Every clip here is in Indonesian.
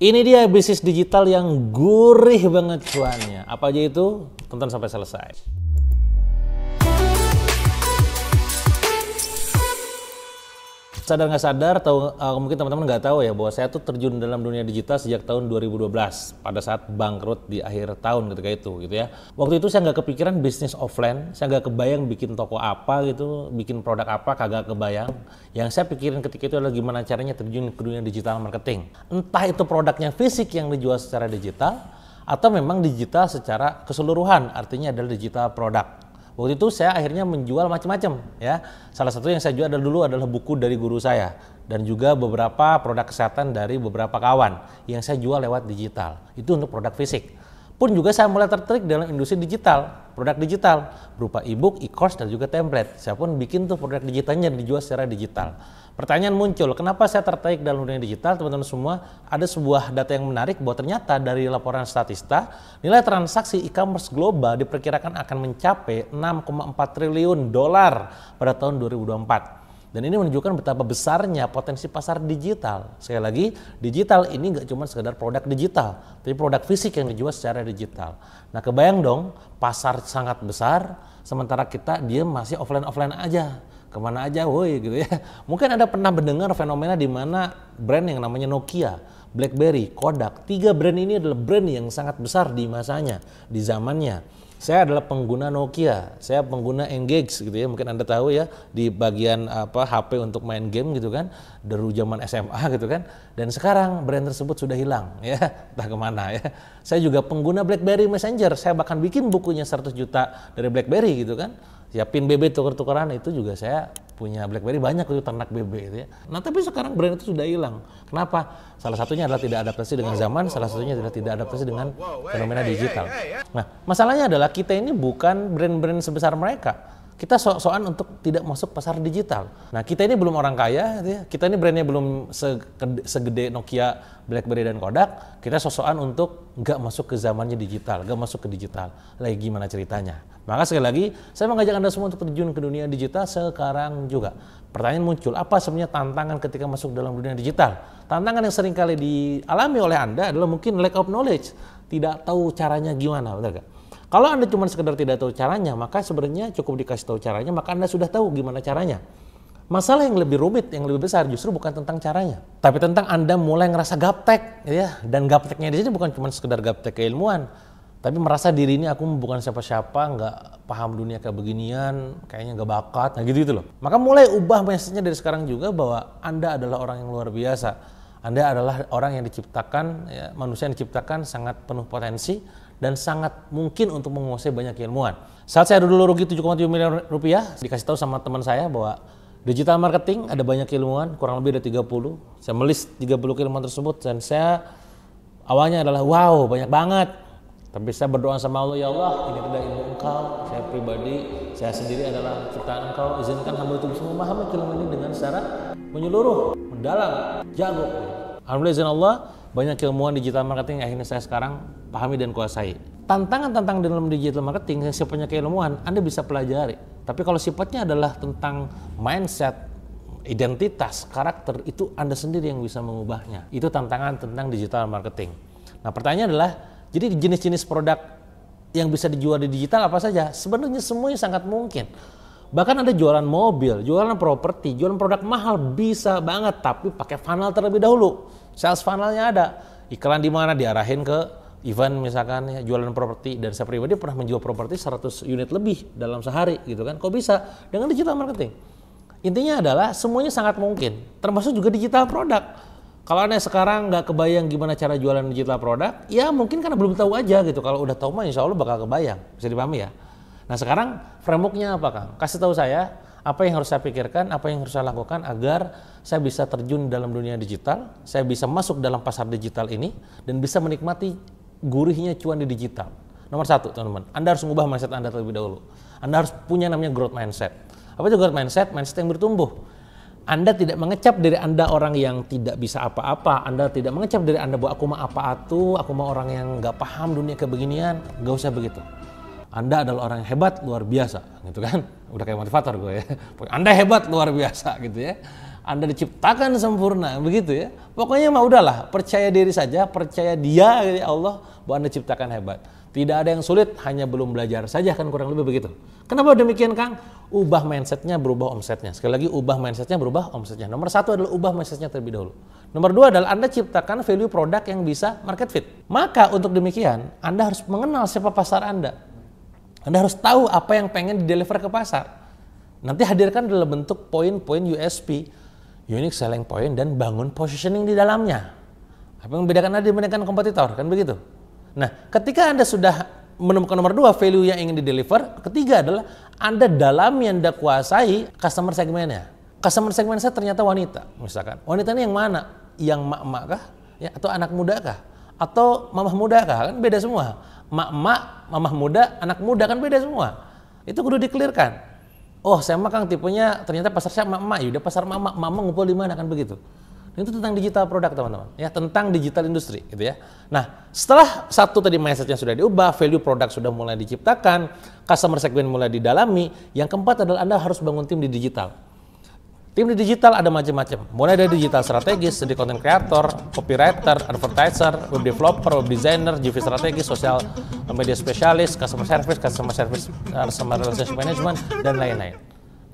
Ini dia bisnis digital yang gurih banget cuannya. Apa aja itu? Tonton sampai selesai. Sadar nggak sadar, mungkin teman-teman nggak tahu ya bahwa saya tuh terjun dalam dunia digital sejak tahun 2012 pada saat bangkrut di akhir tahun ketika itu gitu ya. Waktu itu saya nggak kepikiran bisnis offline, saya nggak kebayang bikin toko apa gitu, bikin produk apa, kagak kebayang. Yang saya pikirin ketika itu adalah gimana caranya terjun ke dunia digital marketing. Entah itu produknya fisik yang dijual secara digital atau memang digital secara keseluruhan, artinya adalah digital produk. Waktu itu saya akhirnya menjual macam-macam ya. Salah satu yang saya jual adalah buku dari guru saya dan juga beberapa produk kesehatan dari beberapa kawan yang saya jual lewat digital. Itu untuk produk fisik. Pun juga saya mulai tertarik dalam industri digital, produk digital berupa e-book, e-course dan juga template. Saya pun bikin tuh produk digitalnya dijual secara digital. Pertanyaan muncul, kenapa saya tertarik dalam dunia digital? Teman-teman semua, ada sebuah data yang menarik bahwa ternyata dari laporan Statista, nilai transaksi e-commerce global diperkirakan akan mencapai 6,4 triliun dolar pada tahun 2024. Dan ini menunjukkan betapa besarnya potensi pasar digital. Sekali lagi, digital ini nggak cuma sekedar produk digital, tapi produk fisik yang dijual secara digital. Nah, kebayang dong, pasar sangat besar, sementara kita dia masih offline-offline aja. Kemana aja, woi gitu ya. Mungkin Anda pernah mendengar fenomena di mana brand yang namanya Nokia, BlackBerry, Kodak, 3 brand ini adalah brand yang sangat besar di masanya, di zamannya. Saya adalah pengguna Nokia, saya pengguna Engage gitu ya, mungkin Anda tahu ya di bagian HP untuk main game gitu kan, dari zaman SMA gitu kan. Dan sekarang brand tersebut sudah hilang ya, entah kemana ya. Saya juga pengguna BlackBerry Messenger, saya bahkan bikin bukunya 100 juta dari BlackBerry gitu kan. Ya pin BB tuker-tukeran itu juga saya punya BlackBerry banyak itu ternak BB gitu ya. Nah tapi sekarang brand itu sudah hilang. Kenapa? Salah satunya adalah tidak adaptasi dengan zaman, salah satunya adalah tidak adaptasi dengan fenomena digital. Nah masalahnya adalah kita ini bukan brand-brand sebesar mereka. Kita sok-sokan untuk tidak masuk pasar digital. Nah kita ini belum orang kaya, gitu ya. Kita ini brandnya belum segede Nokia, BlackBerry dan Kodak. Kita sok-sokan untuk nggak masuk ke zamannya digital, nggak masuk ke digital. Lagi gimana ceritanya? Maka sekali lagi saya mengajak Anda semua untuk terjun ke dunia digital sekarang juga. Pertanyaan muncul, apa sebenarnya tantangan ketika masuk dalam dunia digital? Tantangan yang sering kali dialami oleh Anda adalah mungkin lack of knowledge, tidak tahu caranya gimana, benar gak? Kalau Anda cuma sekedar tidak tahu caranya, maka sebenarnya cukup dikasih tahu caranya, maka Anda sudah tahu gimana caranya. Masalah yang lebih rumit, yang lebih besar justru bukan tentang caranya, tapi tentang Anda mulai ngerasa gaptek, ya. Dan gapteknya di sini bukan cuma sekedar gaptek keilmuan, tapi merasa diri ini aku bukan siapa-siapa, nggak paham dunia kayak beginian, kayaknya nggak bakat, nah gitu loh. Maka mulai ubah message-nya dari sekarang juga bahwa Anda adalah orang yang luar biasa. Anda adalah orang yang diciptakan, ya, manusia yang diciptakan sangat penuh potensi dan sangat mungkin untuk menguasai banyak keilmuan. Saat saya dulu rugi 7,7 miliar rupiah, dikasih tahu sama teman saya bahwa digital marketing ada banyak keilmuan, kurang lebih ada 30. Saya melis 30 keilmuan tersebut dan saya awalnya adalah wow banyak banget. Tapi saya berdoa sama Allah, ya Allah ini adalah ilmu Engkau, saya pribadi, saya sendiri adalah ciptaan Engkau, izinkan hamba itu bisa memahami ilmu ini dengan secara menyeluruh, mendalam, jago. Alhamdulillah izin Allah, banyak keilmuan digital marketing yang akhirnya saya sekarang pahami dan kuasai. Tantangan-tantangan dalam digital marketing yang sifatnya keilmuan Anda bisa pelajari. Tapi kalau sifatnya adalah tentang mindset, identitas, karakter, itu Anda sendiri yang bisa mengubahnya. Itu tantangan tentang digital marketing. Nah pertanyaannya adalah, jadi jenis-jenis produk yang bisa dijual di digital apa saja? Sebenarnya semuanya sangat mungkin. Bahkan ada jualan mobil, jualan properti, jualan produk mahal bisa banget, tapi pakai funnel terlebih dahulu. Sales funnelnya ada. Iklan di mana diarahin ke event misalkan ya, jualan properti, dan saya pribadi pernah menjual properti 100 unit lebih dalam sehari gitu kan. Kok bisa? Dengan digital marketing. Intinya adalah semuanya sangat mungkin, termasuk juga digital produk. Kalau Anda sekarang nggak kebayang gimana cara jualan digital produk, ya mungkin karena belum tahu aja gitu. Kalau udah tahu mah insya Allah bakal kebayang, bisa dipahami ya. Nah sekarang frameworknya apa Kang? Kasih tahu saya apa yang harus saya pikirkan, apa yang harus saya lakukan agar saya bisa terjun dalam dunia digital, saya bisa masuk dalam pasar digital ini, dan bisa menikmati gurihnya cuan di digital. Nomor 1 teman-teman, Anda harus mengubah mindset Anda terlebih dahulu. Anda harus punya namanya growth mindset. Apa itu growth mindset? Mindset yang bertumbuh. Anda tidak mengecap diri Anda orang yang tidak bisa apa-apa. Anda tidak mengecap diri Anda bahwa aku mah aku mah orang yang nggak paham dunia kebeginian. Nggak usah begitu. Anda adalah orang yang hebat luar biasa, gitu kan? Udah kayak motivator gue ya. Anda hebat luar biasa, gitu ya. Anda diciptakan sempurna, begitu ya. Pokoknya mah udahlah, percaya diri saja, percaya dia ya Allah bahwa Anda ciptakan hebat. Tidak ada yang sulit, hanya belum belajar saja, kan kurang lebih begitu. Kenapa demikian Kang? Ubah mindsetnya, berubah omsetnya. Sekali lagi, ubah mindsetnya, berubah omsetnya. Nomor satu adalah ubah mindsetnya terlebih dahulu. Nomor dua adalah Anda ciptakan value produk yang bisa market fit. Maka untuk demikian, Anda harus mengenal siapa pasar Anda. Anda harus tahu apa yang pengen di-deliver ke pasar. Nanti hadirkan dalam bentuk poin-poin USP, unique selling point, dan bangun positioning di dalamnya. Apa yang membedakan Anda dibandingkan kompetitor, kan begitu? Nah, ketika Anda sudah menemukan nomor dua, value yang ingin di-deliver, ketiga adalah Anda dalami, Anda kuasai customer segmennya. Customer segmen saya ternyata wanita, misalkan. Wanita ini yang mana? Yang mak-mak kah? Ya, atau anak muda kah? Atau mamah muda kah? Kan beda semua. Mak-mak, mamah muda, anak muda kan beda semua. Itu kudu dikelirkan. Oh, saya mah Kang tipenya ternyata pasar saya mak-mak, yaudah pasar mama ngumpul di mana, kan begitu. Itu tentang digital produk teman-teman, ya, tentang digital industri gitu ya. Nah, setelah satu tadi mindsetnya sudah diubah, value produk sudah mulai diciptakan, customer segment mulai didalami, yang keempat adalah Anda harus bangun tim di digital. Tim di digital ada macam-macam, mulai dari digital strategis, jadi content creator, copywriter, advertiser, web developer, web designer, GV strategis, sosial media spesialis, customer customer relationship management, dan lain-lain.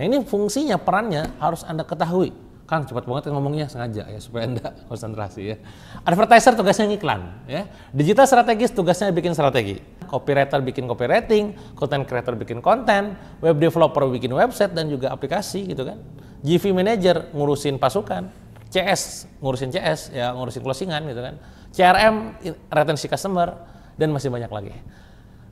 Nah, ini fungsinya, perannya harus Anda ketahui. Kang, cepat banget ngomongnya, sengaja ya supaya Anda konsentrasi ya. Advertiser tugasnya ngiklan ya. Digital strategis tugasnya bikin strategi. Copywriter bikin copywriting, content creator bikin konten, web developer bikin website dan juga aplikasi gitu kan. GV manager ngurusin pasukan, CS ngurusin CS ya, ngurusin closingan gitu kan. CRM retensi customer, dan masih banyak lagi.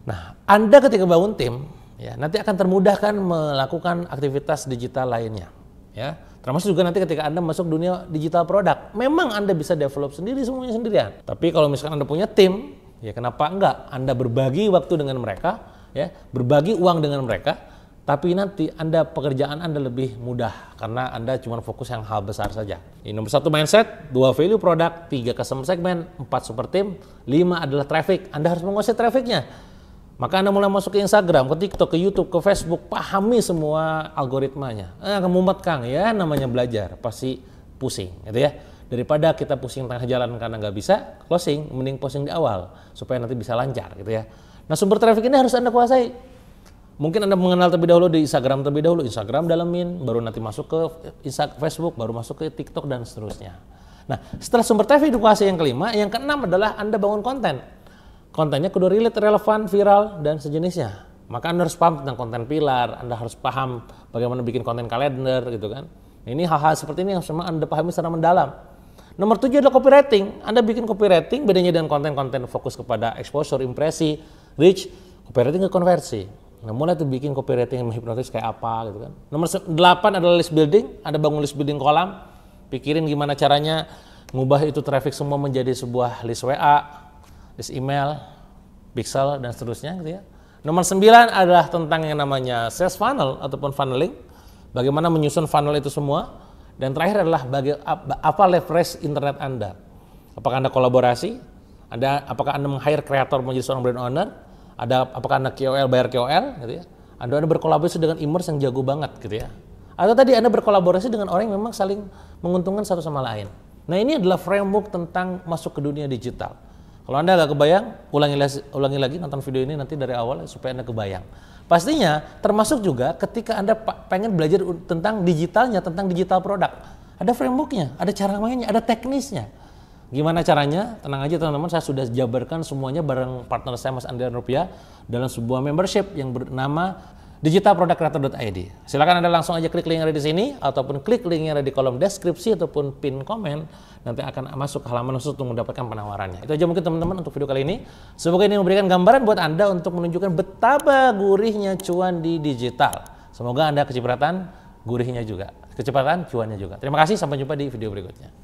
Nah, Anda ketika bangun tim ya, nanti akan termudahkan melakukan aktivitas digital lainnya ya. Termasuk juga nanti ketika Anda masuk dunia digital produk, memang Anda bisa develop sendiri semuanya sendirian. Tapi kalau misalkan Anda punya tim, ya kenapa enggak? Anda berbagi waktu dengan mereka, ya, berbagi uang dengan mereka, tapi nanti Anda pekerjaan Anda lebih mudah karena Anda cuma fokus yang hal besar saja. Ini nomor satu mindset, 2 value produk, 3 customer segment, 4 super team, 5 adalah traffic. Anda harus menguasai trafficnya. Maka Anda mulai masuk ke Instagram, ke TikTok, ke YouTube, ke Facebook, pahami semua algoritmanya. Kemumet Kang, ya namanya belajar, pasti pusing gitu ya. Daripada kita pusing tengah jalan karena nggak bisa closing, mending posting di awal supaya nanti bisa lancar gitu ya. Nah, sumber traffic ini harus Anda kuasai. Mungkin Anda mengenal terlebih dahulu di Instagram terlebih dahulu, Instagram dalamin, baru nanti masuk ke Facebook, baru masuk ke TikTok dan seterusnya. Nah, setelah sumber traffic dikuasai yang kelima, yang keenam adalah Anda bangun konten. Kontennya kudu relate, relevan, viral, dan sejenisnya. Maka Anda harus paham tentang konten pilar, Anda harus paham bagaimana bikin konten kalender gitu kan. Ini hal-hal seperti ini yang semua Anda pahami secara mendalam. Nomor 7 adalah copywriting. Anda bikin copywriting, bedanya dengan konten-konten fokus kepada exposure, impresi, reach, copywriting ke konversi. Nah, mulai tuh bikin copywriting yang menghipnotis kayak apa gitu kan. Nomor 8 adalah list building. Anda bangun list building kolam, pikirin gimana caranya ngubah itu traffic semua menjadi sebuah list WA, list email, pixel, dan seterusnya gitu ya. Nomor 9 adalah tentang yang namanya sales funnel ataupun funneling. Bagaimana menyusun funnel itu semua. Dan terakhir adalah apa leverage internet Anda. Apakah Anda kolaborasi? Apakah Anda meng-hire kreator menjadi seorang brand owner? Apakah Anda KOL, bayar KOL gitu ya. Anda berkolaborasi dengan e-commerce yang jago banget gitu ya. Atau tadi Anda berkolaborasi dengan orang yang memang saling menguntungkan satu sama lain. Nah, ini adalah framework tentang masuk ke dunia digital. Kalau Anda nggak kebayang, ulangi lagi nonton video ini nanti dari awal supaya Anda kebayang. Pastinya termasuk juga ketika Anda pengen belajar tentang digitalnya, tentang digital produk. Ada frameworknya, ada cara mainnya, ada teknisnya. Gimana caranya? Tenang aja teman-teman, saya sudah jabarkan semuanya bareng partner saya Mas Andrian Rupiah dalam sebuah membership yang bernama digitalproductcreator.id. Silakan Anda langsung aja klik link yang ada di sini ataupun klik link yang ada di kolom deskripsi ataupun pin komen, nanti akan masuk ke halaman khusus untuk mendapatkan penawarannya. Itu aja mungkin teman-teman untuk video kali ini. Semoga ini memberikan gambaran buat Anda untuk menunjukkan betapa gurihnya cuan di digital. Semoga Anda kecipratan gurihnya juga, kecepatan cuannya juga. Terima kasih, sampai jumpa di video berikutnya.